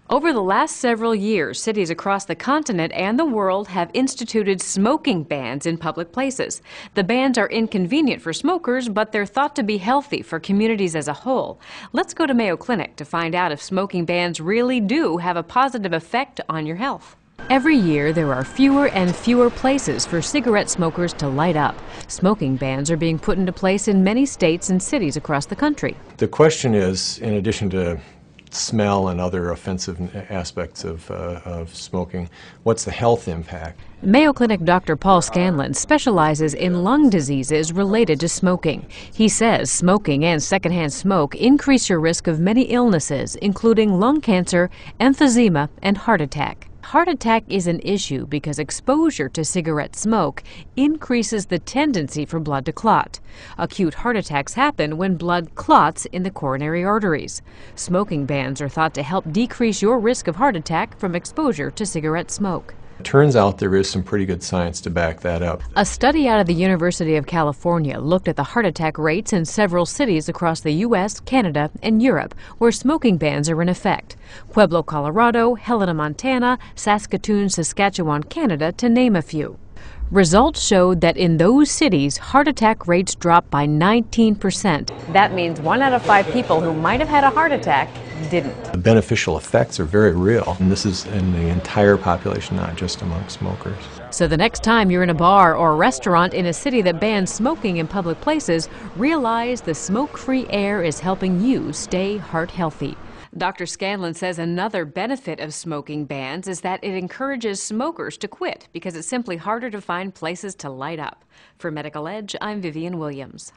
Over the last several years, cities across the continent and the world have instituted smoking bans in public places. The bans are inconvenient for smokers, but they're thought to be healthy for communities as a whole. Let's go to Mayo Clinic to find out if smoking bans really do have a positive effect on your health. Every year, there are fewer and fewer places for cigarette smokers to light up. Smoking bans are being put into place in many states and cities across the country. The question is, in addition to smell and other offensive aspects of smoking, what's the health impact? Mayo Clinic Dr. Paul Scanlon specializes in lung diseases related to smoking. He says smoking and secondhand smoke increase your risk of many illnesses, including lung cancer, emphysema, and heart attack. Heart attack is an issue because exposure to cigarette smoke increases the tendency for blood to clot. Acute heart attacks happen when blood clots in the coronary arteries. Smoking bans are thought to help decrease your risk of heart attack from exposure to cigarette smoke. It turns out there is some pretty good science to back that up. A study out of the University of California looked at the heart attack rates in several cities across the U.S., Canada, and Europe where smoking bans are in effect. Pueblo, Colorado, Helena, Montana, Saskatoon, Saskatchewan, Canada, to name a few. Results showed that in those cities, heart attack rates dropped by 19%. That means 1 out of 5 people who might have had a heart attack didn't. The beneficial effects are very real, and this is in the entire population, not just among smokers. So the next time you're in a bar or a restaurant in a city that bans smoking in public places, realize the smoke-free air is helping you stay heart healthy. Dr. Scanlon says another benefit of smoking bans is that it encourages smokers to quit because it's simply harder to find places to light up. For Medical Edge, I'm Vivian Williams.